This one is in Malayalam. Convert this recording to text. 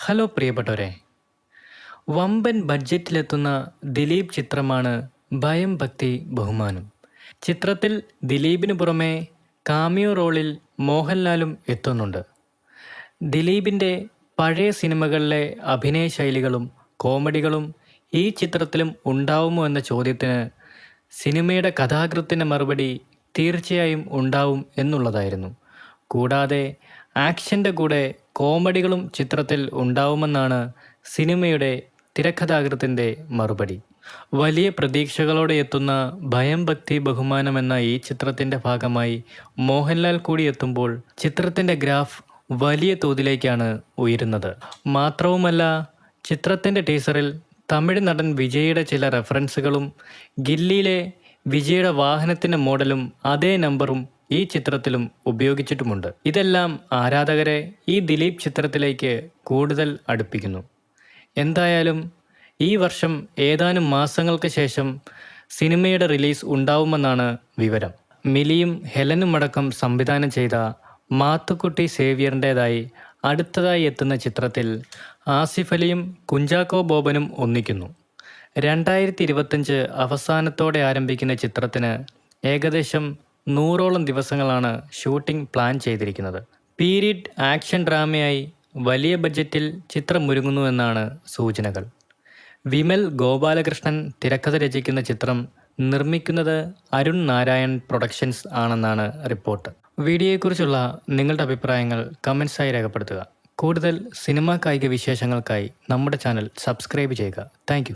ഹലോ പ്രിയപ്പെട്ടവരെ, വമ്പൻ ബഡ്ജറ്റിലെത്തുന്ന ദിലീപ് ചിത്രമാണ് ഭയം ഭക്തി ബഹുമാനം. ചിത്രത്തിൽ ദിലീപിന് പുറമെ കാമിയോ റോളിൽ മോഹൻലാലും എത്തുന്നുണ്ട്. ദിലീപിൻ്റെ പഴയ സിനിമകളിലെ അഭിനയ ശൈലികളും കോമഡികളും ഈ ചിത്രത്തിലും ഉണ്ടാവുമോ എന്ന ചോദ്യത്തിന് സിനിമയുടെ കഥാകൃത്തിൻ്റെ മറുപടി തീർച്ചയായും ഉണ്ടാവും എന്നുള്ളതായിരുന്നു. കൂടാതെ ആക്ഷൻ്റെ കൂടെ കോമഡികളും ചിത്രത്തിൽ ഉണ്ടാവുമെന്നാണ് സിനിമയുടെ തിരക്കഥാകൃത്തിൻ്റെ മറുപടി. വലിയ പ്രതീക്ഷകളോടെ എത്തുന്ന ഭയം ഭക്തി ബഹുമാനം എന്ന ഈ ചിത്രത്തിൻ്റെ ഭാഗമായി മോഹൻലാൽ കൂടി എത്തുമ്പോൾ ചിത്രത്തിൻ്റെ ഗ്രാഫ് വലിയ തോതിലേക്കാണ് ഉയരുന്നത്. മാത്രവുമല്ല, ചിത്രത്തിൻ്റെ ടീസറിൽ തമിഴ് നടൻ വിജയുടെ ചില റെഫറൻസുകളും ഗില്ലിയിലെ വിജയുടെ വാഹനത്തിൻ്റെ മോഡലും അതേ നമ്പറും ഈ ചിത്രത്തിലും ഉപയോഗിച്ചിട്ടുമുണ്ട്. ഇതെല്ലാം ആരാധകരെ ഈ ദിലീപ് ചിത്രത്തിലേക്ക് കൂടുതൽ അടുപ്പിക്കുന്നു. എന്തായാലും ഈ വർഷം ഏതാനും മാസങ്ങൾക്ക് ശേഷം സിനിമയുടെ റിലീസ് ഉണ്ടാവുമെന്നാണ് വിവരം. മിലിയും ഹെലനും അടക്കം സംവിധാനം ചെയ്ത മാത്തുക്കുട്ടി സേവ്യറിൻ്റേതായി അടുത്തതായി എത്തുന്ന ചിത്രത്തിൽ ആസിഫ് അലിയും കുഞ്ചാക്കോ ബോബനും ഒന്നിക്കുന്നു. 2025 അവസാനത്തോടെ ആരംഭിക്കുന്ന ചിത്രത്തിന് ഏകദേശം 100ഓളം ദിവസങ്ങളാണ് ഷൂട്ടിംഗ് പ്ലാൻ ചെയ്തിരിക്കുന്നത്. പീരീഡ് ആക്ഷൻ ഡ്രാമയായി വലിയ ബഡ്ജറ്റിൽ ചിത്രമൊരുങ്ങുന്നു എന്നാണ് സൂചനകൾ. വിമൽ ഗോപാലകൃഷ്ണൻ തിരക്കഥ രചിക്കുന്ന ചിത്രം നിർമ്മിക്കുന്നത് അരുൺ നാരായൺ പ്രൊഡക്ഷൻസ് ആണെന്നാണ് റിപ്പോർട്ട്. വീഡിയോയെക്കുറിച്ചുള്ള നിങ്ങളുടെ അഭിപ്രായങ്ങൾ കമൻസായി രേഖപ്പെടുത്തുക. കൂടുതൽ സിനിമാ കായിക വിശേഷങ്ങൾക്കായി നമ്മുടെ ചാനൽ സബ്സ്ക്രൈബ് ചെയ്യുക. താങ്ക്